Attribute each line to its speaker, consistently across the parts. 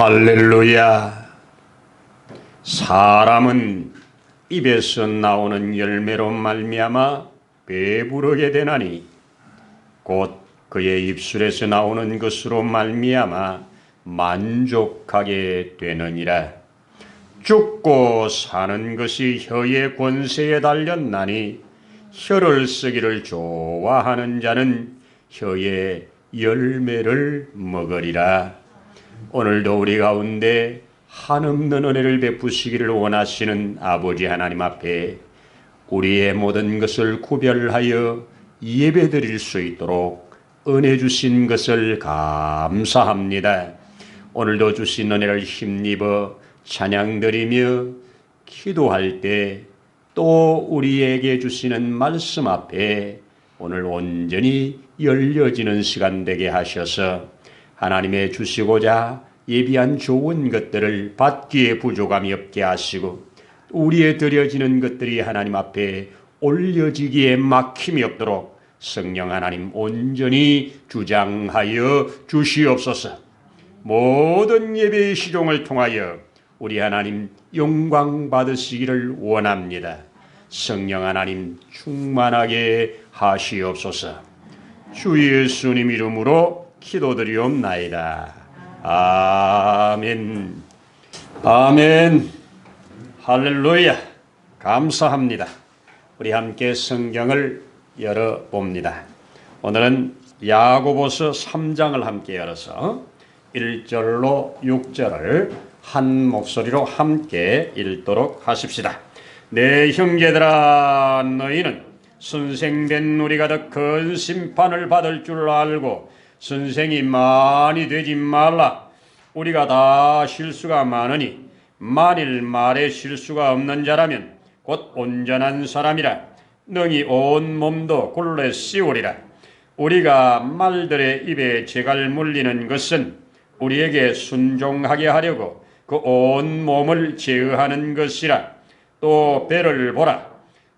Speaker 1: 할렐루야. 사람은 입에서 나오는 열매로 말미암아 배부르게 되나니 곧 그의 입술에서 나오는 것으로 말미암아 만족하게 되느니라. 죽고 사는 것이 혀의 권세에 달렸나니 혀를 쓰기를 좋아하는 자는 혀의 열매를 먹으리라. 오늘도 우리 가운데 한없는 은혜를 베푸시기를 원하시는 아버지 하나님 앞에 우리의 모든 것을 구별하여 예배드릴 수 있도록 은혜 주신 것을 감사합니다. 오늘도 주신 은혜를 힘입어 찬양드리며 기도할 때 또 우리에게 주시는 말씀 앞에 오늘 온전히 열려지는 시간 되게 하셔서 하나님의 주시고자 예비한 좋은 것들을 받기에 부족함이 없게 하시고 우리의 드려지는 것들이 하나님 앞에 올려지기에 막힘이 없도록 성령 하나님 온전히 주장하여 주시옵소서. 모든 예배의 시종을 통하여 우리 하나님 영광 받으시기를 원합니다. 성령 하나님 충만하게 하시옵소서. 주 예수님 이름으로 기도드리옵나이다. 아멘. 아멘. 할렐루야. 감사합니다. 우리 함께 성경을 열어봅니다. 오늘은 야고보서 3장을 함께 열어서 1절로 6절을 한 목소리로 함께 읽도록 하십시다. 내 형제들아, 너희는 선생된 우리가 더 큰 심판을 받을 줄 알고 선생이 많이 되지 말라. 우리가 다 실수가 많으니 만일 말에 실수가 없는 자라면 곧 온전한 사람이라 능히 온 몸도 굴레 씌우리라. 우리가 말들의 입에 재갈 물리는 것은 우리에게 순종하게 하려고 그 온 몸을 제어하는 것이라. 또 배를 보라.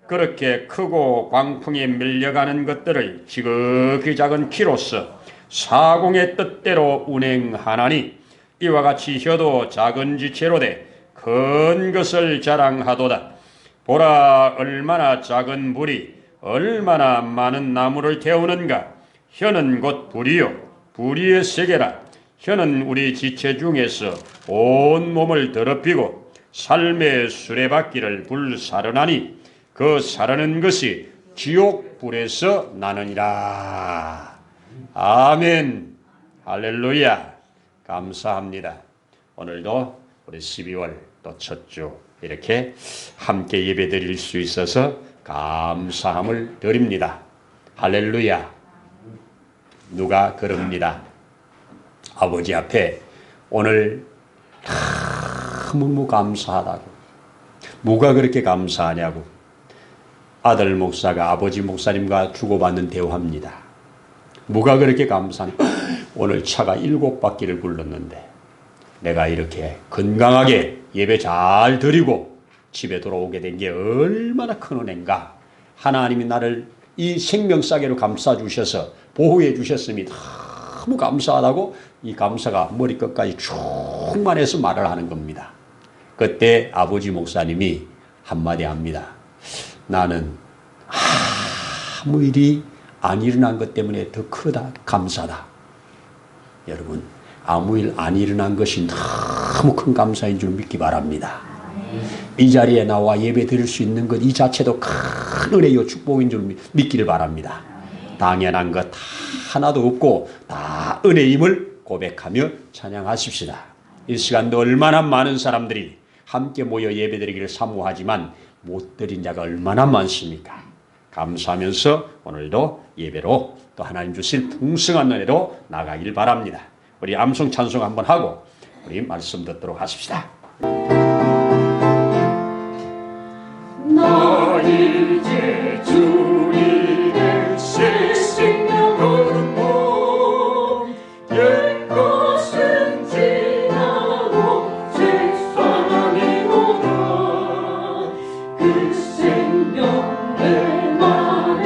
Speaker 1: 그렇게 크고 광풍에 밀려가는 것들을 지극히 작은 키로서 사공의 뜻대로 운행하나니 이와 같이 혀도 작은 지체로 돼 큰 것을 자랑하도다. 보라, 얼마나 작은 불이 얼마나 많은 나무를 태우는가. 혀는 곧 불이요 불의의 세계라. 혀는 우리 지체 중에서 온 몸을 더럽히고 삶의 수레바퀴를 불사르나니 그 사르는 것이 지옥 불에서 나느니라. 아멘. 할렐루야. 감사합니다. 오늘도 우리 12월 또 첫 주 이렇게 함께 예배 드릴 수 있어서 감사함을 드립니다. 할렐루야. 누가 그럽니다. 아버지 앞에 오늘 너무 감사하다고. 뭐가 그렇게 감사하냐고. 아들 목사가 아버지 목사님과 주고받는 대화입니다. 뭐가 그렇게 감사하냐. 오늘 차가 7바퀴를 굴렀는데 내가 이렇게 건강하게 예배 잘 드리고 집에 돌아오게 된 게 얼마나 큰 은혜인가. 하나님이 나를 이 생명싸개로 감싸주셔서 보호해 주셨음이 너무 감사하다고 이 감사가 머리끝까지 충만해서 말을 하는 겁니다. 그때 아버지 목사님이 한마디 합니다. 나는 아무 일이 안 일어난 것 때문에 더 크다 감사다. 여러분, 아무 일 안 일어난 것이 너무 큰 감사인 줄 믿기 바랍니다. 이 자리에 나와 예배 드릴 수 있는 것 이 자체도 큰 은혜요 축복인 줄 믿기를 바랍니다. 당연한 것 하나도 없고 다 은혜임을 고백하며 찬양하십시다. 이 시간도 얼마나 많은 사람들이 함께 모여 예배드리기를 사모하지만 못 드린 자가 얼마나 많습니까? 감사하면서 오늘도 예배로 또 하나님 주실 풍성한 은혜로 나가길 바랍니다. 우리 암송 찬송 한번 하고 우리 말씀 듣도록 하십시다. 나 이제 주님의 새 생명 얻은 몸 옛것은 지나고 새 사람이 오라. 그 생명 내 맘에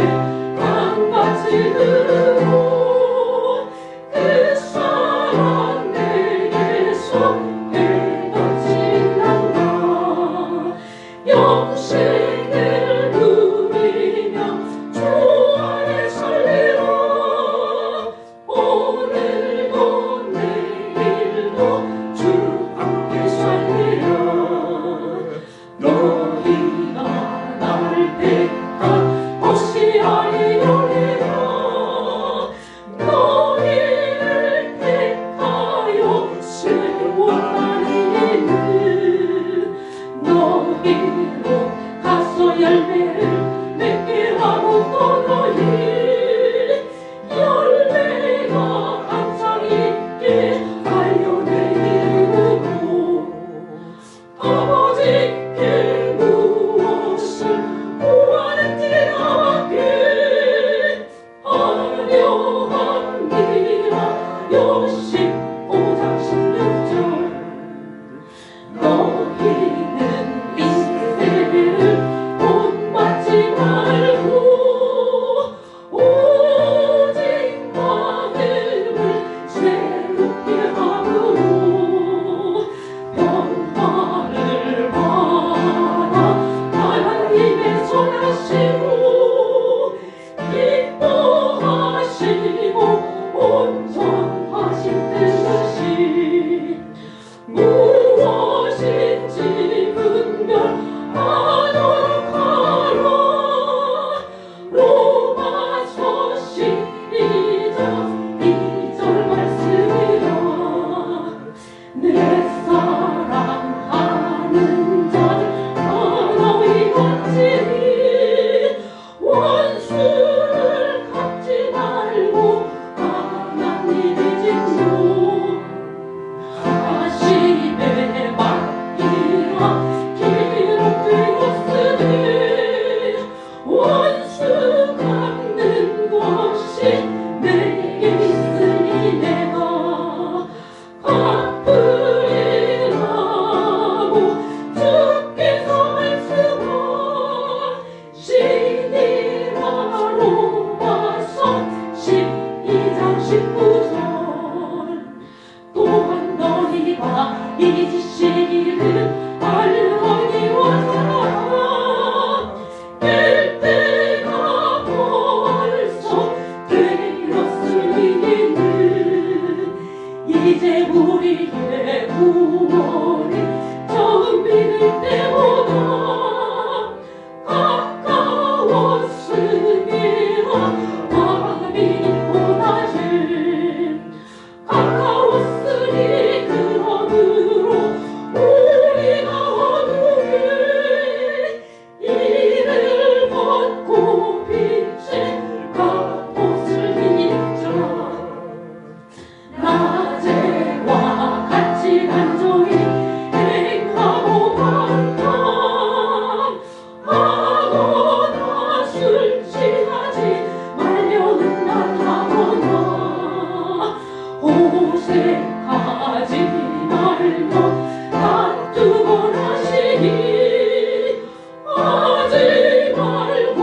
Speaker 1: 강같이 흐르고 그 사랑 내게서
Speaker 2: 영생을 누리며 주 안에 살리라. 오늘도 내일도 주 함께 살리라. 너희가 나를 택한 것이 아니오리라. 너희를 택하여 세웠나니 이는 너희로 가서 열매를 맺게 하고 또 너희 열매가 항상 있게 하여 내 이름으로 아버지께 무엇을 구하는지 나밖에 아려합니다. 요십 5장 16절. 너희는 인생을 본받지 말고 오직 마음을 새롭게 함으로 평화를 받아 하나님의 선하시고 기뻐하시고 온전하신 뜻이 무엇인지 분별하도록 하라. 로마서 12장 2절 말씀이라. 내 사랑하는 자를 하나의 같이 원수를 갚지 말고 하나님의 진노 하심에 맡기라. 기록되었으니 원수 갚는 것이 내게 있으니 내가 갚으리라고 주께서 말씀하시니라. 로마서 12장 19절. 또한 너희가 잊으시기를 할머니와 사랑 깰 때가 벌써 되었으니는 이제 우리의 구원이 처음 믿을 때보다 가까웠으니라. 마음이 원하지 가까웠으니 그러므로 우리가 어둠의 이를 벗고 빛의 갑옷을 입자. 낮에와 같이 간절히 행하고 반탄하거나 술 취하지 말려는 나타보나. 호색하지 말며 다투곤 하시니 하지 말고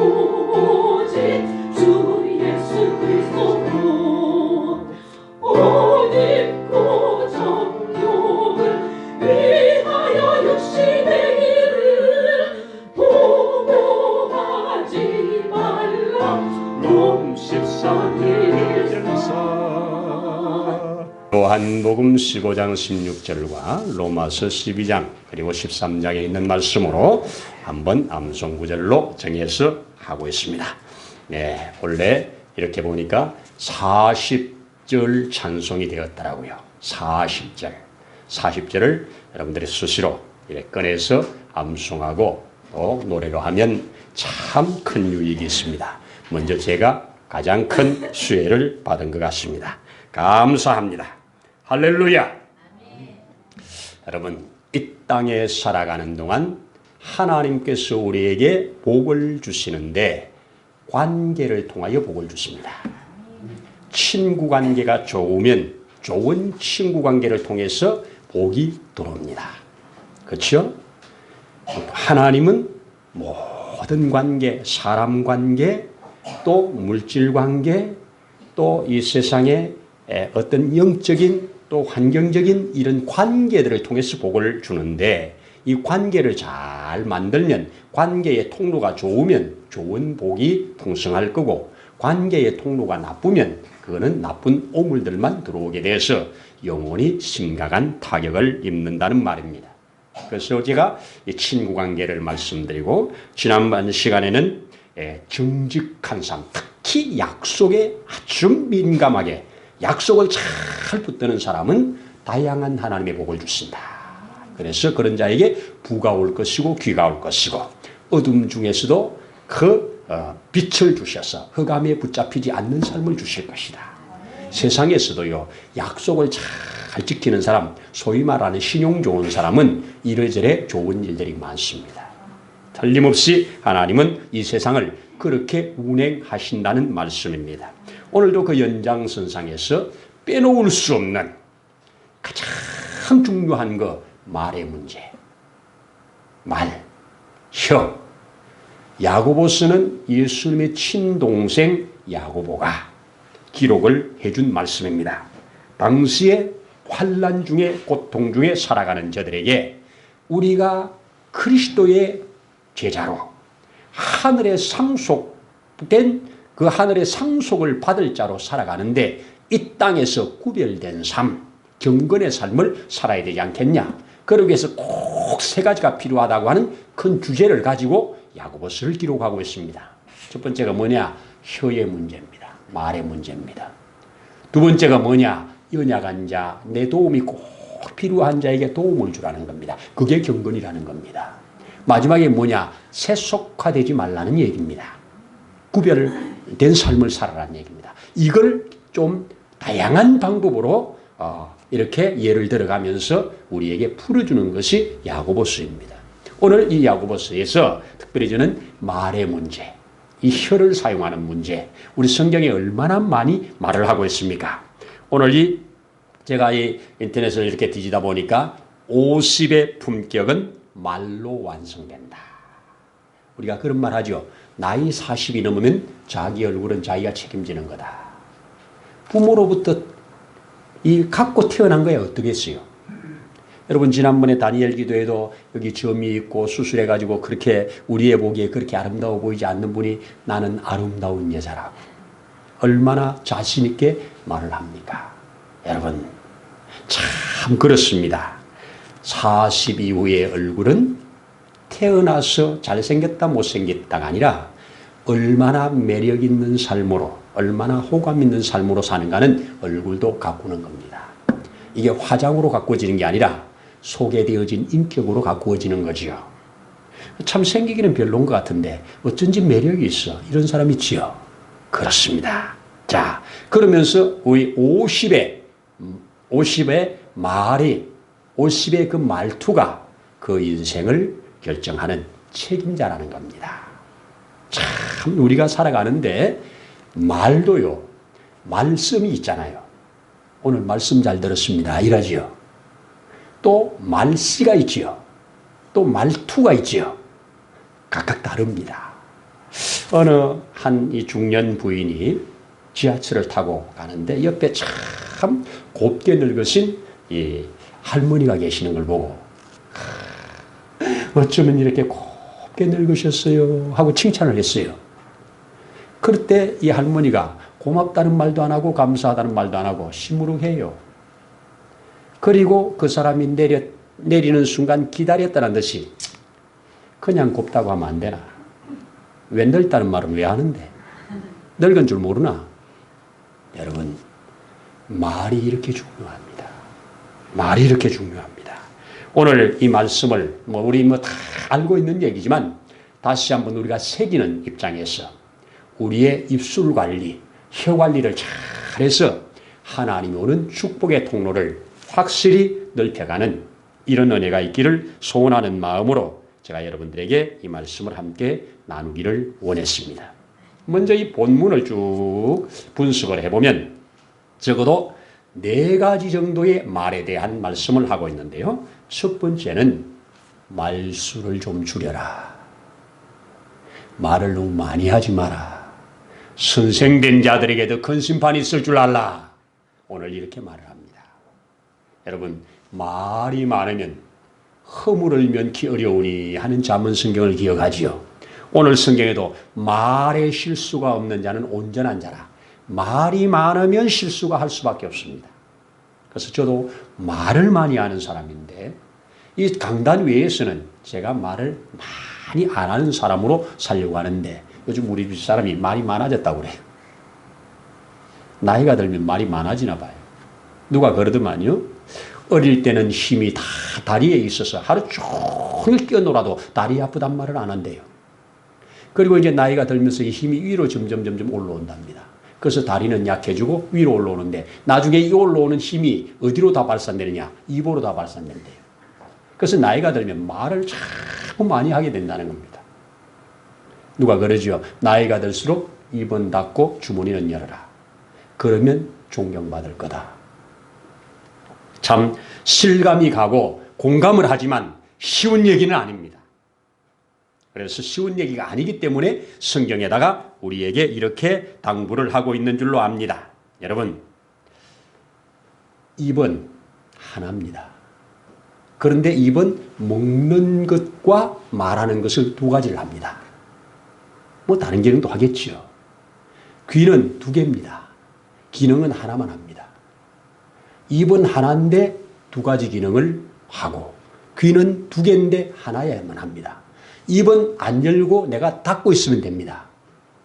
Speaker 2: 오직 주 예수 그리스도로 옷 입고 정욕을 위하여 욕심내기를 도모하지 말라. 롬 13일전사.
Speaker 1: 요한복음 15장 16절과 로마서 12장 그리고 13장에 있는 말씀으로 한번 암송 구절로 정해서 하고 있습니다. 네, 원래 이렇게 보니까 40절 찬송이 되었더라고요. 40절을 여러분들이 수시로 이렇게 꺼내서 암송하고 또 노래로 하면 참 큰 유익이 있습니다. 먼저 제가 가장 큰 수혜를 받은 것 같습니다. 감사합니다. 할렐루야. 여러분, 이 땅에 살아가는 동안 하나님께서 우리에게 복을 주시는데 관계를 통하여 복을 주십니다. 친구 관계가 좋으면 좋은 친구 관계를 통해서 복이 들어옵니다. 그렇죠? 하나님은 모든 관계, 사람 관계, 또 물질 관계, 또 이 세상의 어떤 영적인 또 환경적인 이런 관계들을 통해서 복을 주는데 이 관계를 잘 만들면, 관계의 통로가 좋으면 좋은 복이 풍성할 거고, 관계의 통로가 나쁘면 그거는 나쁜 오물들만 들어오게 돼서 영원히 심각한 타격을 입는다는 말입니다. 그래서 제가 이 친구 관계를 말씀드리고, 지난번 시간에는 정직한 삶, 특히 약속에 아주 민감하게 약속을 잘 붙드는 사람은 다양한 하나님의 복을 주신다. 그래서 그런 자에게 부가 올 것이고 귀가 올 것이고, 어둠 중에서도 그 빛을 주셔서 흑암에 붙잡히지 않는 삶을 주실 것이다. 세상에서도요, 약속을 잘 지키는 사람, 소위 말하는 신용 좋은 사람은 이래저래 좋은 일들이 많습니다. 틀림없이 하나님은 이 세상을 그렇게 운행하신다는 말씀입니다. 오늘도 그 연장선상에서 빼놓을 수 없는 가장 중요한 거, 말의 문제. 말, 혀. 야고보서는 예수님의 친동생 야고보가 기록을 해준 말씀입니다. 당시에 환난 중에, 고통 중에 살아가는 저들에게 우리가 그리스도의 제자로 하늘의 상속된, 그 하늘의 상속을 받을 자로 살아가는데 이 땅에서 구별된 삶, 경건의 삶을 살아야 되지 않겠냐. 그러기 위해서 꼭 세 가지가 필요하다고 하는 큰 주제를 가지고 야고보서를 기록하고 있습니다. 첫 번째가 뭐냐? 혀의 문제입니다. 말의 문제입니다. 두 번째가 뭐냐? 연약한 자, 내 도움이 꼭 필요한 자에게 도움을 주라는 겁니다. 그게 경건이라는 겁니다. 마지막에 뭐냐? 세속화되지 말라는 얘기입니다. 구별된 삶을 살아라는 얘기입니다. 이걸 좀 다양한 방법으로 이렇게 예를 들어가면서 우리에게 풀어주는 것이 야고보서입니다. 오늘 이 야고보서에서 특별히 저는 말의 문제, 이 혀를 사용하는 문제, 우리 성경에 얼마나 많이 말을 하고 있습니까? 오늘 제가 이 인터넷을 이렇게 뒤지다 보니까 50의 품격은 말로 완성된다. 우리가 그런 말 하죠. 나이 40이 넘으면 자기 얼굴은 자기가 책임지는 거다. 부모로부터 갖고 태어난 거야 어떻겠어요? 여러분, 지난번에 다니엘 기도에도 여기 점이 있고 수술해가지고 그렇게 우리의 보기에 그렇게 아름다워 보이지 않는 분이 나는 아름다운 여자라고 얼마나 자신 있게 말을 합니까? 여러분, 참 그렇습니다. 40 이후의 얼굴은 태어나서 잘생겼다 못생겼다가 아니라 얼마나 매력 있는 삶으로, 얼마나 호감 있는 삶으로 사는가는 얼굴도 가꾸는 겁니다. 이게 화장으로 가꾸어지는 게 아니라 소개되어진 인격으로 가꾸어지는 거지요. 참 생기기는 별로인 것 같은데 어쩐지 매력이 있어. 이런 사람 있지요. 그렇습니다. 자, 그러면서 우리 50의 말이, 50의 그 말투가 그 인생을 결정하는 책임자라는 겁니다. 참 우리가 살아가는데 말도요, 말씀이 있잖아요. 오늘 말씀 잘 들었습니다. 이러지요. 또 말씨가 있지요. 또 말투가 있지요. 각각 다릅니다. 어느 한 이 중년 부인이 지하철을 타고 가는데 옆에 참 곱게 늙으신 이 할머니가 계시는 걸 보고 어쩌면 이렇게 곱게 늙으셨어요 하고 칭찬을 했어요. 그럴 때 이 할머니가 고맙다는 말도 안 하고 감사하다는 말도 안 하고 시무룩해요. 그리고 그 사람이 내리는 순간 기다렸다는 듯이 그냥 곱다고 하면 안 되나? 왜 늙다는 말은 왜 하는데? 늙은 줄 모르나? 여러분, 말이 이렇게 중요합니다. 말이 이렇게 중요합니다. 오늘 이 말씀을 우리 다 알고 있는 얘기지만 다시 한번 우리가 새기는 입장에서 우리의 입술 관리, 혀 관리를 잘해서 하나님이 오는 축복의 통로를 확실히 넓혀가는 이런 은혜가 있기를 소원하는 마음으로 제가 여러분들에게 이 말씀을 함께 나누기를 원했습니다. 먼저 이 본문을 쭉 분석을 해보면 적어도 4가지 정도의 말에 대한 말씀을 하고 있는데요. 첫 번째는 말수를 좀 줄여라. 말을 너무 많이 하지 마라. 선생된 자들에게도 큰 심판이 있을 줄 알라. 오늘 이렇게 말을 합니다. 여러분, 말이 많으면 허물을 면키 어려우니 하는 잠언 성경을 기억하지요. 오늘 성경에도 말에 실수가 없는 자는 온전한 자라. 말이 많으면 실수가 할 수밖에 없습니다. 그래서 저도 말을 많이 하는 사람인데 이 강단 외에서는 제가 말을 많이 안 하는 사람으로 살려고 하는데 요즘 우리 집 사람이 말이 많아졌다고 그래요. 나이가 들면 말이 많아지나 봐요. 누가 그러더만요. 어릴 때는 힘이 다 다리에 있어서 하루 종일 뛰어놀아도 다리 아프단 말을 안 한대요. 그리고 이제 나이가 들면서 이 힘이 위로 점점 올라온답니다. 그래서 다리는 약해지고 위로 올라오는데 나중에 이 올라오는 힘이 어디로 다 발산되느냐? 입으로 다 발산된대요. 그래서 나이가 들면 말을 자꾸 많이 하게 된다는 겁니다. 누가 그러죠? 나이가 들수록 입은 닫고 주머니는 열어라. 그러면 존경받을 거다. 참 실감이 가고 공감을 하지만 쉬운 얘기는 아닙니다. 그래서 쉬운 얘기가 아니기 때문에 성경에다가 우리에게 이렇게 당부를 하고 있는 줄로 압니다. 여러분, 입은 하나입니다. 그런데 입은 먹는 것과 말하는 것을 두 가지를 합니다. 뭐 다른 기능도 하겠지요. 귀는 두 개입니다. 기능은 하나만 합니다. 입은 하나인데 두 가지 기능을 하고 귀는 두 개인데 하나야만 합니다. 입은 안 열고 내가 닫고 있으면 됩니다.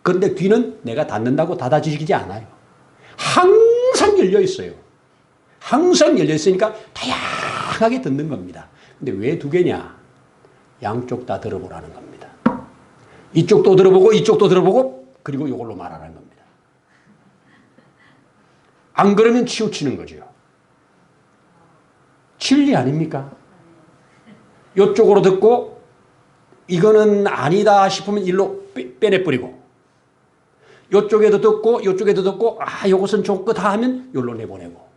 Speaker 1: 그런데 귀는 내가 닫는다고 닫아지지 않아요. 항상 열려 있어요. 항상 열려 있으니까 다양하게 듣는 겁니다. 근데 왜 두 개냐? 양쪽 다 들어보라는 겁니다. 이쪽도 들어보고 이쪽도 들어보고 그리고 이걸로 말하는 겁니다. 안 그러면 치우치는 거죠. 진리 아닙니까? 이쪽으로 듣고 이거는 아니다 싶으면 일로 빼내버리고 이쪽에도 듣고 이쪽에도 듣고 이것은 좀 끄다 하면 여기로 내보내고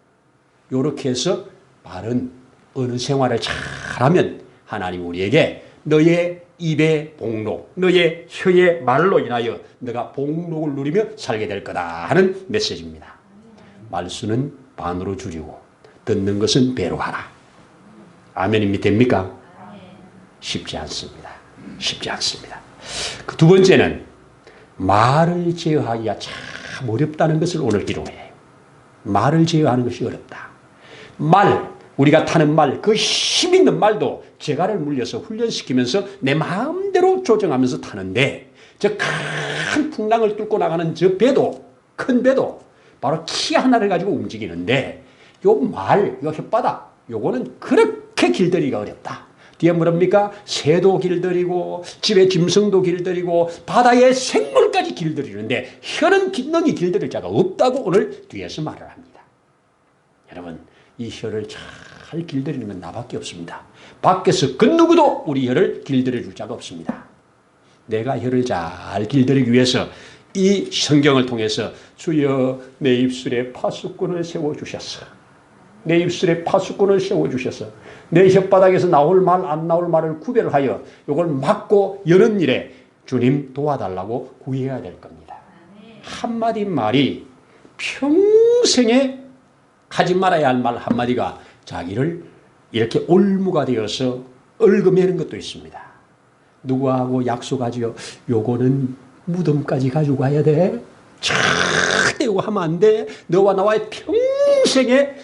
Speaker 1: 이렇게 해서 바른 어느 생활을 잘하면 하나님 우리에게 너의 입의 복록, 너의 혀의 말로 인하여 너가 복록을 누리며 살게 될 거다 하는 메시지입니다. 말수는 반으로 줄이고 듣는 것은 배로 하라. 아멘이 됩니까? 쉽지 않습니다. 쉽지 않습니다. 그 두 번째는 말을 제어하기가 참 어렵다는 것을 오늘 기록해요. 말을 제어하는 것이 어렵다. 우리가 타는 말, 그 힘 있는 말도 제가를 물려서 훈련시키면서 내 마음대로 조정하면서 타는데 저 큰 풍랑을 뚫고 나가는 저 배도, 큰 배도 바로 키 하나를 가지고 움직이는데 요 혓바닥, 요거는 그렇게 길들이기가 어렵다. 뒤에 뭐랍니까? 새도 길들이고 집에 짐승도 길들이고 바다의 생물까지 길들이는데 혀는 능히 길들일 자가 없다고 오늘 뒤에서 말을 합니다. 여러분, 이 혀를 잘 길들이는 나밖에 없습니다. 밖에서 그 누구도 우리 혀를 길들여 줄 자가 없습니다. 내가 혀를 잘 길들이기 위해서 이 성경을 통해서 주여 내 입술에 파수꾼을 세워주셨어. 내 입술에 파수꾼을 세워주셔서 내 혓바닥에서 나올 말 안 나올 말을 구별하여 이걸 막고 여는 일에 주님 도와달라고 구해야 될 겁니다. 한마디 말이 평생에 하지 말아야 할 말 한마디가 자기를 이렇게 올무가 되어서 얽어매는 것도 있습니다. 누구하고 약속하지요? 요거는 무덤까지 가지고 가야 돼. 절대 이거 하면 안 돼. 너와 나와의 평생에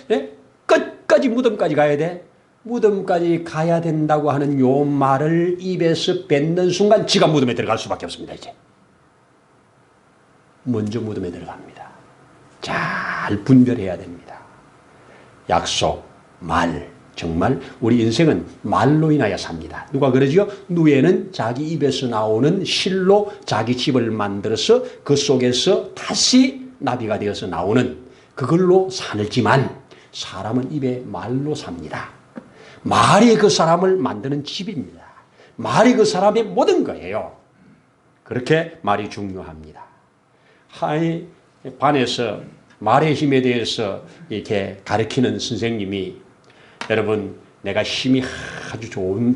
Speaker 1: 끝까지 무덤까지 가야 돼. 무덤까지 가야 된다고 하는 요 말을 입에서 뱉는 순간 지가 무덤에 들어갈 수밖에 없습니다. 이제 먼저 무덤에 들어갑니다. 잘 분별해야 됩니다. 약속, 말, 정말 우리 인생은 말로 인하여 삽니다. 누가 그러죠? 노예는 자기 입에서 나오는 실로 자기 집을 만들어서 그 속에서 다시 나비가 되어서 나오는 그걸로 살지만 사람은 입에 말로 삽니다. 말이 그 사람을 만드는 집입니다. 말이 그 사람의 모든 거예요. 그렇게 말이 중요합니다. 반에서 말의 힘에 대해서 이렇게 가르치는 선생님이 여러분, 내가 힘이 아주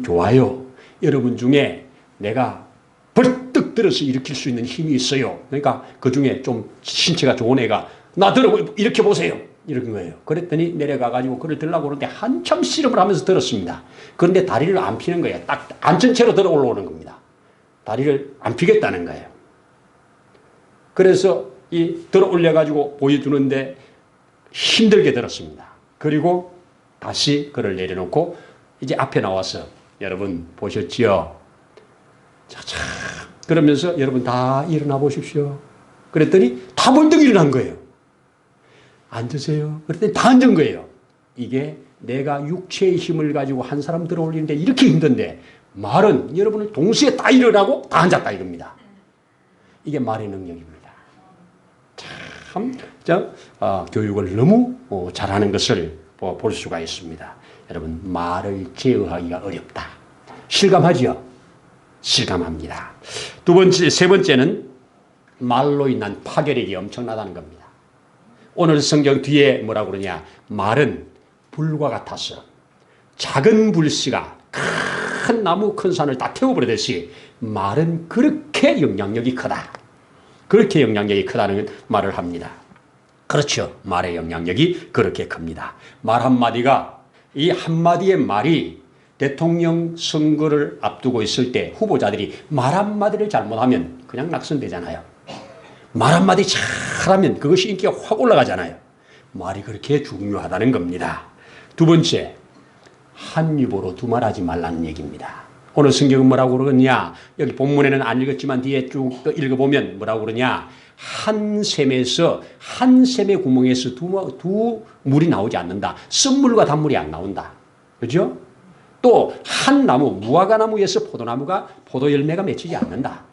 Speaker 1: 좋아요. 여러분 중에 내가 벌떡 들어서 일으킬 수 있는 힘이 있어요. 그러니까 그 중에 좀 신체가 좋은 애가 나 들어 이렇게 보세요. 이런 거예요. 그랬더니 내려가가지고 그를 들라고 그러는데 한참 씨름을 하면서 들었습니다. 그런데 다리를 안 피는 거예요. 딱 앉은 채로 들어 올라오는 겁니다. 다리를 안 피겠다는 거예요. 그래서 들어 올려가지고 보여주는데 힘들게 들었습니다. 그리고 다시 그를 내려놓고 이제 앞에 나와서 여러분 보셨지요? 자자 그러면서 여러분 다 일어나 보십시오. 그랬더니 다 벌떡 일어난 거예요. 앉으세요. 그랬더니 다 앉은 거예요. 이게 내가 육체의 힘을 가지고 한 사람 들어 올리는데 이렇게 힘든데 말은 여러분을 동시에 다 일어나고 다 앉았다 이겁니다. 이게 말의 능력입니다. 참 교육을 너무 잘하는 것을 볼 수가 있습니다. 여러분 말을 제어하기가 어렵다. 실감하지요? 실감합니다. 세 번째는 말로 인한 파괴력이 엄청나다는 겁니다. 오늘 성경 뒤에 뭐라고 그러냐? 말은 불과 같아서 작은 불씨가 큰 나무 큰 산을 다 태워버리듯이 말은 그렇게 영향력이 크다. 그렇게 영향력이 크다는 말을 합니다. 그렇죠. 말의 영향력이 그렇게 큽니다. 말 한마디가 이 한마디의 말이 대통령 선거를 앞두고 있을 때 후보자들이 말 한마디를 잘못하면 그냥 낙선되잖아요. 말 한마디 잘하면 그것이 인기가 확 올라가잖아요. 말이 그렇게 중요하다는 겁니다. 두 번째, 한 입으로 두말하지 말라는 얘기입니다. 오늘 성경은 뭐라고 그러느냐? 여기 본문에는 안 읽었지만 뒤에 쭉 읽어보면 뭐라고 그러냐? 한 샘의 구멍에서 두 물이 나오지 않는다. 쓴물과 단물이 안 나온다. 그죠? 또 한 나무, 무화과나무에서 포도나무가 포도열매가 맺히지 않는다.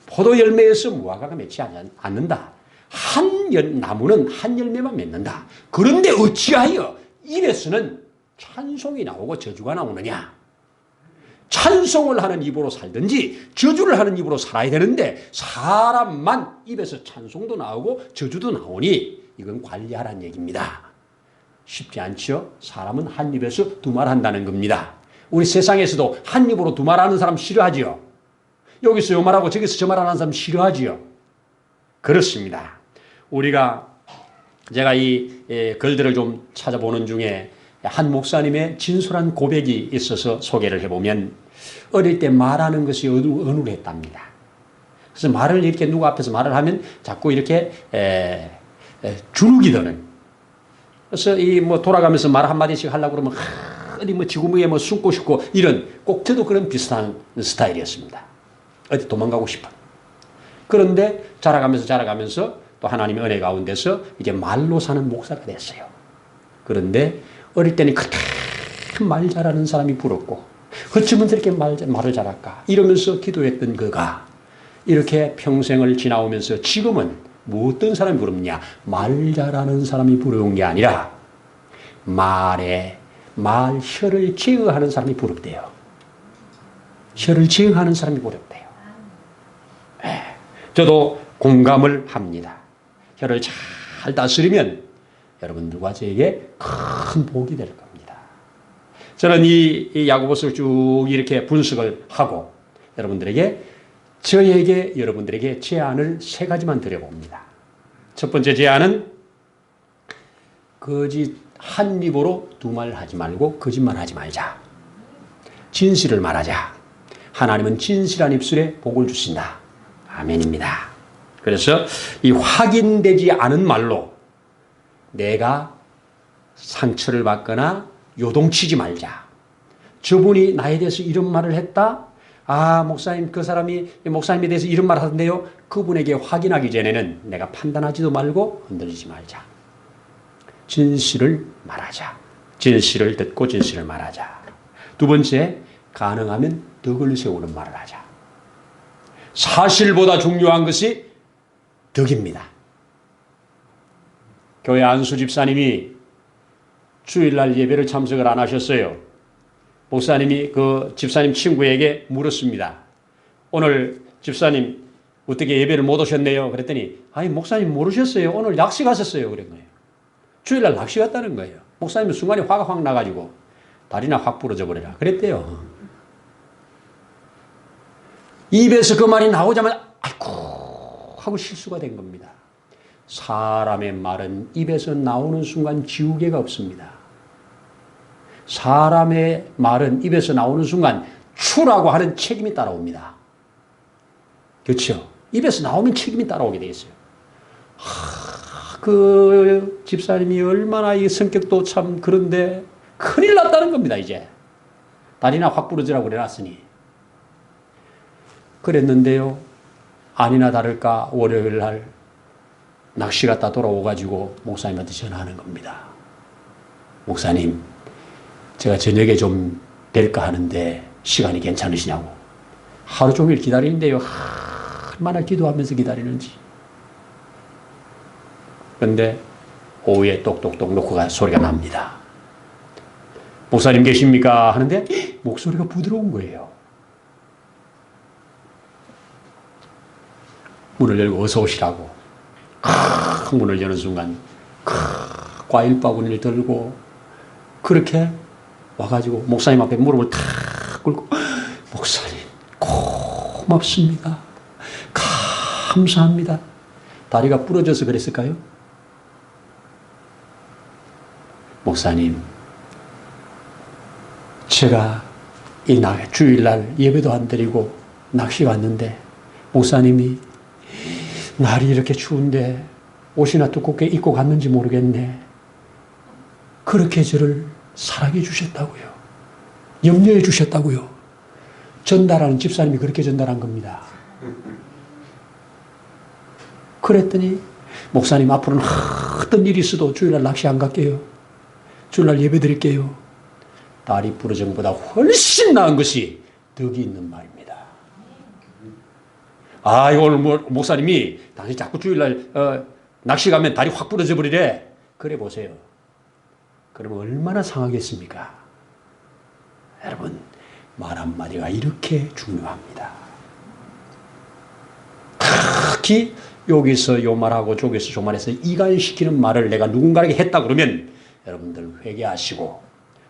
Speaker 1: 포도열매에서 무화과가 맺히지 않는다. 한 나무는 한 열매만 맺는다. 그런데 어찌하여 입에서는 찬송이 나오고 저주가 나오느냐? 찬송을 하는 입으로 살든지 저주를 하는 입으로 살아야 되는데 사람만 입에서 찬송도 나오고 저주도 나오니 이건 관리하라는 얘기입니다. 쉽지 않죠? 사람은 한 입에서 두 말 한다는 겁니다. 우리 세상에서도 한 입으로 두 말하는 사람 싫어하지요. 여기서 요 말하고 저기서 저 말하는 사람 싫어하지요. 그렇습니다. 제가 이 글들을 좀 찾아보는 중에 한 목사님의 진솔한 고백이 있어서 소개를 해보면 어릴 때 말하는 것이 어눌했답니다. 그래서 말을 이렇게 누구 앞에서 말을 하면 자꾸 이렇게 주눅이 드는. 그래서 돌아가면서 말 한마디씩 하려고 그러면 어디 지구무에 숨고 싶고 이런 꼭 저도 그런 비슷한 스타일이었습니다. 어디 도망가고 싶어. 그런데 자라가면서 또 하나님의 은혜 가운데서 이제 말로 사는 목사가 됐어요. 그런데 어릴 때는 그렇게 말 잘하는 사람이 부럽고 어쩌면 저렇게 말을 잘할까 이러면서 기도했던 그가 이렇게 평생을 지나오면서 지금은 뭐 어떤 사람이 부럽냐? 말 잘하는 사람이 부러운 게 아니라 혀를 제어하는 사람이 부럽대요. 혀를 제어하는 사람이 부럽대요. 저도 공감을 합니다. 혀를 잘 다스리면 여러분들과 저에게 큰 복이 될 겁니다. 저는 이 야고보서를 쭉 이렇게 분석을 하고 여러분들에게 제안을 세 가지만 드려봅니다. 첫 번째 제안은 한 입으로 두 말 하지 말고 거짓말 하지 말자. 진실을 말하자. 하나님은 진실한 입술에 복을 주신다. 아멘입니다. 그래서 이 확인되지 않은 말로 내가 상처를 받거나 요동치지 말자. 저분이 나에 대해서 이런 말을 했다. 목사님, 그 사람이 목사님에 대해서 이런 말 하던데요. 그분에게 확인하기 전에는 내가 판단하지도 말고 흔들리지 말자. 진실을 말하자. 진실을 듣고 진실을 말하자. 두 번째, 가능하면 덕을 세우는 말을 하자. 사실보다 중요한 것이 덕입니다. 교회 안수 집사님이 주일날 예배를 참석을 안 하셨어요. 목사님이 그 집사님 친구에게 물었습니다. 오늘 집사님 어떻게 예배를 못 오셨네요? 그랬더니 목사님 모르셨어요. 오늘 낚시 가셨어요. 그런 거예요. 주일날 낚시 갔다는 거예요. 목사님은 순간에 화가 확 나가지고 다리나 확 부러져 버려라 그랬대요. 입에서 그 말이 나오자마자 아이고 하고 실수가 된 겁니다. 사람의 말은 입에서 나오는 순간 지우개가 없습니다. 사람의 말은 입에서 나오는 순간 추라고 하는 책임이 따라옵니다. 그렇죠? 입에서 나오면 책임이 따라오게 돼 있어요. 그 집사님이 얼마나 이 성격도 참 그런데 큰일 났다는 겁니다. 이제 다리나 확 부러지라고 그래놨으니. 그랬는데요, 아니나 다를까 월요일 날 낚시 갔다 돌아오가지고 목사님한테 전화하는 겁니다. 목사님, 제가 저녁에 좀 뵐까 하는데 시간이 괜찮으시냐고. 하루 종일 기다리는데요, 얼마나 기도하면서 기다리는지. 그런데 오후에 똑똑똑 놓고 소리가 납니다. 목사님 계십니까? 하는데 목소리가 부드러운 거예요. 문을 열고 어서 오시라고. 문을 여는 순간 과일 바구니를 들고 그렇게 와가지고 목사님 앞에 무릎을 탁 꿇고 목사님 고맙습니다. 감사합니다. 다리가 부러져서 그랬을까요? 목사님, 제가 이 주일날 예배도 안 드리고 낚시 왔는데 목사님이 날이 이렇게 추운데 옷이나 두껍게 입고 갔는지 모르겠네. 그렇게 저를 사랑해 주셨다고요. 염려해 주셨다고요. 전달하는 집사님이 그렇게 전달한 겁니다. 그랬더니 목사님 앞으로는 어떤 일이 있어도 주일날 낚시 안 갈게요. 주일날 예배 드릴게요. 다리 부러진 것보다 훨씬 나은 것이 덕이 있는 말입니다. 오늘 목사님이 당신 자꾸 주일날 낚시 가면 다리 확 부러져 버리래. 그래 보세요. 그러면 얼마나 상하겠습니까? 여러분, 말 한마디가 이렇게 중요합니다. 특히 여기서 요 말하고 저기서 저 말해서 이간시키는 말을 내가 누군가에게 했다 그러면 여러분들 회개하시고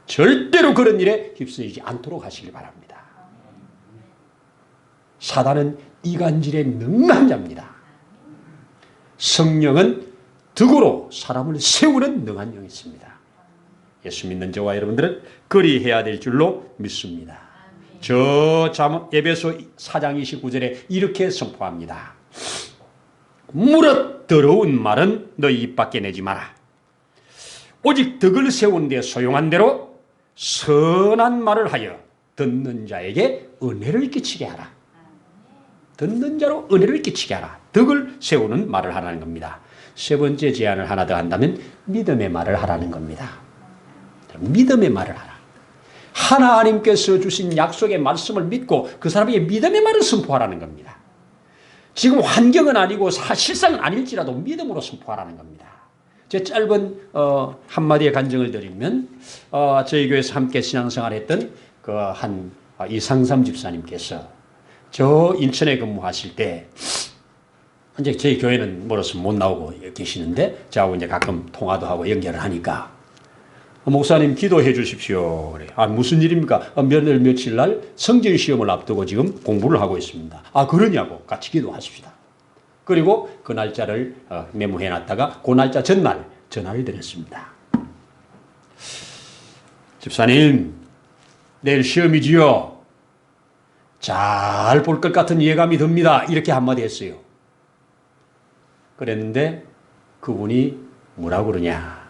Speaker 1: 절대로 그런 일에 휩쓰이지 않도록 하시길 바랍니다. 사단은 이간질에 능한 자입니다. 성령은 덕으로 사람을 세우는 능한 영이 있습니다. 예수 믿는 저와 여러분들은 그리해야 될 줄로 믿습니다. 에베소 4장 29절에 이렇게 선포합니다. 무릇 더러운 말은 너희 입 밖에 내지 마라. 오직 덕을 세운 데 소용한 대로 선한 말을 하여 듣는 자에게 은혜를 끼치게 하라. 듣는 자로 은혜를 끼치게 하라. 덕을 세우는 말을 하라는 겁니다. 세 번째 제안을 하나 더 한다면 믿음의 말을 하라는 겁니다. 믿음의 말을 하라. 하나님께서 주신 약속의 말씀을 믿고 그 사람에게 믿음의 말을 선포하라는 겁니다. 지금 환경은 아니고 사실상은 아닐지라도 믿음으로 선포하라는 겁니다. 제 짧은 한마디의 간증을 드리면 저희 교회에서 함께 신앙생활했던 한 이상삼 집사님께서 저 인천에 근무하실 때 이제 저희 교회는 멀어서 못 나오고 계시는데 저하고 이제 가끔 통화도 하고 연결을 하니까 목사님 기도해 주십시오. 그래. 무슨 일입니까? 몇월 며칠 날 성질 시험을 앞두고 지금 공부를 하고 있습니다. 그러냐고 같이 기도하십시다. 그리고 그 날짜를 메모해 놨다가 그 날짜 전날 전화를 드렸습니다. 집사님, 내일 시험이지요? 잘 볼 것 같은 예감이 듭니다. 이렇게 한마디 했어요. 그랬는데 그분이 뭐라고 그러냐.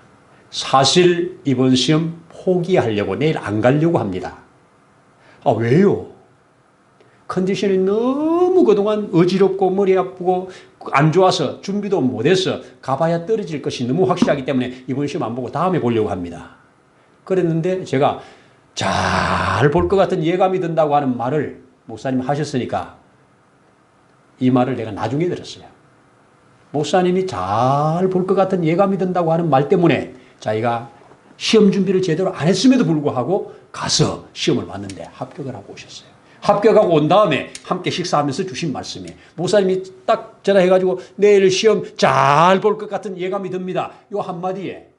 Speaker 1: 사실 이번 시험 포기하려고 내일 안 가려고 합니다. 왜요? 컨디션이 너무 그동안 어지럽고 머리 아프고 안 좋아서 준비도 못해서 가봐야 떨어질 것이 너무 확실하기 때문에 이번 시험 안 보고 다음에 보려고 합니다. 그랬는데 제가 잘 볼 것 같은 예감이 든다고 하는 말을 목사님 하셨으니까 이 말을 내가 나중에 들었어요. 목사님이 잘 볼 것 같은 예감이 든다고 하는 말 때문에 자기가 시험 준비를 제대로 안 했음에도 불구하고 가서 시험을 봤는데 합격을 하고 오셨어요. 합격하고 온 다음에 함께 식사하면서 주신 말씀에 목사님이 딱 전화해가지고 내일 시험 잘 볼 것 같은 예감이 듭니다. 이 한마디에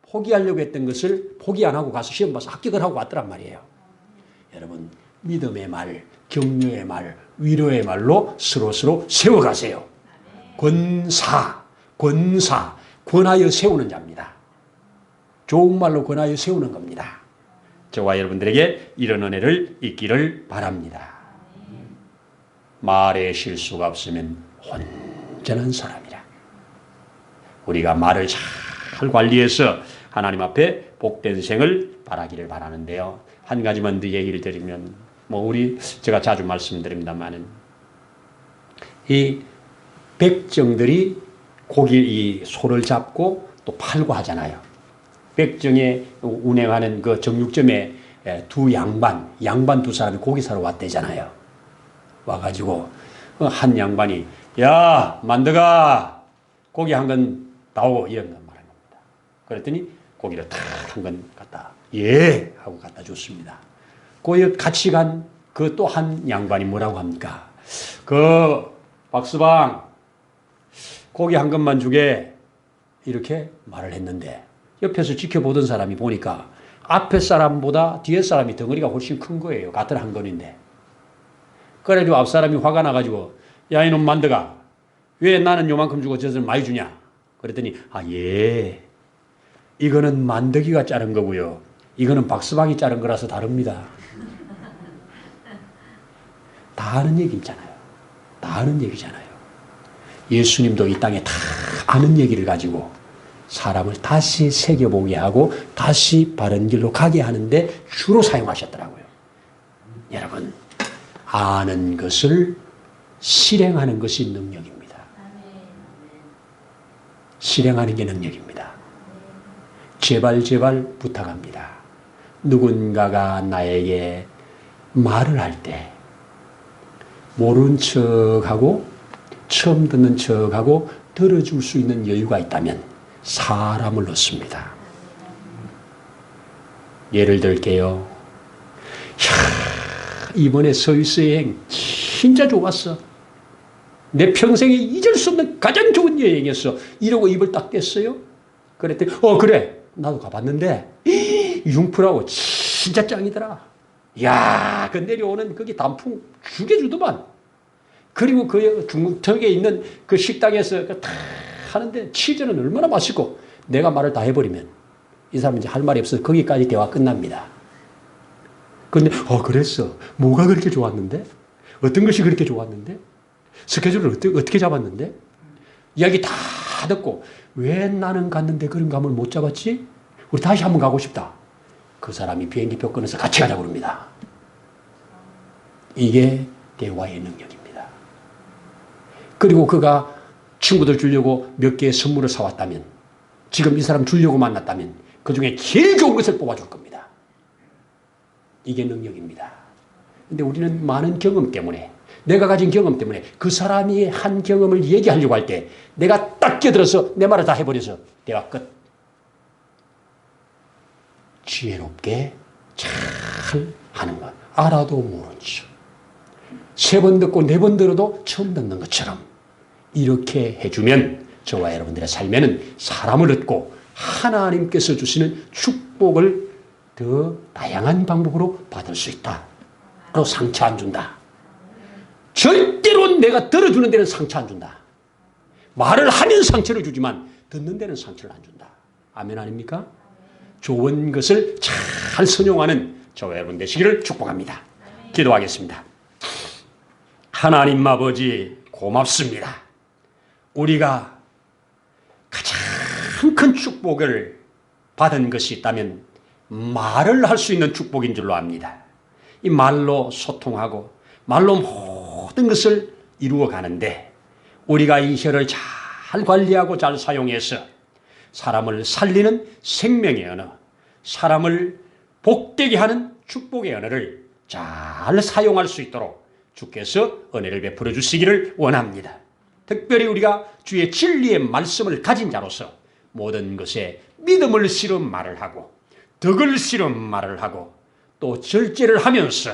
Speaker 1: 포기하려고 했던 것을 포기 안 하고 가서 시험 봐서 합격을 하고 왔더란 말이에요. 여러분, 믿음의 말, 격려의 말, 위로의 말로 서로 세워가세요. 권사,
Speaker 3: 권사, 권하여 세우는 자입니다. 좋은 말로 권하여 세우는 겁니다. 저와 여러분들에게 이런 은혜를 있기를 바랍니다. 말에 실수가 없으면 온전한 사람이라. 우리가 말을 잘 관리해서 하나님 앞에 복된 생을 바라기를 바라는데요. 한 가지만 더 얘기를 드리면 제가 자주 말씀드립니다만은 이 백정들이 이 소를 잡고 또 팔고 하잖아요. 백정에 운행하는 그 정육점에 양반 두 사람이 고기 사러 왔대잖아요. 와가지고 한 양반이 야 만드가 고기 한 건 다오 이런 거 말한 겁니다. 그랬더니 고기를 탁 한 건 갖다 예 하고 갖다 줬습니다. 그 같이 간 그 또 한 양반이 뭐라고 합니까? 그 박스방 고기 한 건만 주게 이렇게 말을 했는데 옆에서 지켜보던 사람이 보니까 앞에 사람보다 뒤에 사람이 덩어리가 훨씬 큰 거예요. 같은 한 건인데. 그래가지고 앞 사람이 화가 나가지고 야 이놈 만드가 왜 나는 요만큼 주고 저들은 많이 주냐? 그랬더니 예 이거는 만드기가 자른 거고요. 이거는 박스방이 자른 거라서 다릅니다. 다 아는 얘기잖아요. 다 아는 얘기잖아요. 예수님도 이 땅에 다 아는 얘기를 가지고 사람을 다시 새겨보게 하고 다시 바른 길로 가게 하는데 주로 사용하셨더라고요. 여러분 아는 것을 실행하는 것이 능력입니다. 실행하는 게 능력입니다. 제발 부탁합니다. 누군가가 나에게 말을 할 때 모른 척하고 처음 듣는 척하고 들어줄 수 있는 여유가 있다면 사람을 넣습니다. 예를 들게요. 이번에 스위스 여행 진짜 좋았어. 내 평생에 잊을 수 없는 가장 좋은 여행이었어. 이러고 입을 딱 뗐어요. 그랬더니 그래 나도 가봤는데 융프라고 진짜 짱이더라. 야, 그 내려오는 거기 단풍 죽여주더만. 그리고 그 중턱에 있는 그 식당에서 다 하는데 치즈는 얼마나 맛있고 내가 말을 다 해버리면 이 사람은 이제 할 말이 없어서 거기까지 대화 끝납니다. 그런데 그랬어. 뭐가 그렇게 좋았는데? 어떤 것이 그렇게 좋았는데? 스케줄을 어떻게 잡았는데? 이야기 다 듣고 왜 나는 갔는데 그런 감을 못 잡았지? 우리 다시 한번 가고 싶다. 그 사람이 비행기표 끊어서 같이 가자고 그럽니다. 이게 대화의 능력입니다. 그리고 그가 친구들 주려고 몇 개의 선물을 사왔다면 지금 이 사람 주려고 만났다면 그 중에 제일 좋은 것을 뽑아줄 겁니다. 이게 능력입니다. 근데 우리는 많은 경험 때문에 내가 가진 경험 때문에 그 사람이 한 경험을 얘기하려고 할 때 내가 딱 끼어들어서 내 말을 다 해버려서 대화 끝. 지혜롭게 잘 하는 것. 알아도 모른 척. 3번 듣고 4번 들어도 처음 듣는 것처럼 이렇게 해주면 저와 여러분들의 삶에는 사람을 얻고 하나님께서 주시는 축복을 더 다양한 방법으로 받을 수 있다. 그리고 상처 안 준다. 절대로 내가 들어주는 데는 상처 안 준다. 말을 하면 상처를 주지만 듣는 데는 상처를 안 준다. 아멘 아닙니까? 좋은 것을 잘 선용하는 저와 여러분 되시기를 축복합니다. 기도하겠습니다. 하나님 아버지 고맙습니다. 우리가 가장 큰 축복을 받은 것이 있다면 말을 할 수 있는 축복인 줄로 압니다. 이 말로 소통하고 말로 모든 것을 이루어 가는데 우리가 이 혀를 잘 관리하고 잘 사용해서 사람을 살리는 생명의 언어, 사람을 복되게 하는 축복의 언어를 잘 사용할 수 있도록 주께서 은혜를 베풀어 주시기를 원합니다. 특별히 우리가 주의 진리의 말씀을 가진 자로서 모든 것에 믿음을 실은 말을 하고 덕을 실은 말을 하고 또 절제를 하면서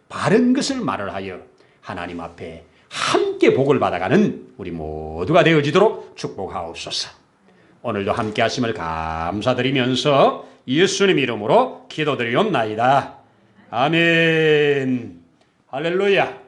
Speaker 3: 바른 것을 말을 하여 하나님 앞에 함께 복을 받아가는 우리 모두가 되어지도록 축복하옵소서. 오늘도 함께 하심을 감사드리면서 예수님 이름으로 기도드리옵나이다. 아멘. 할렐루야.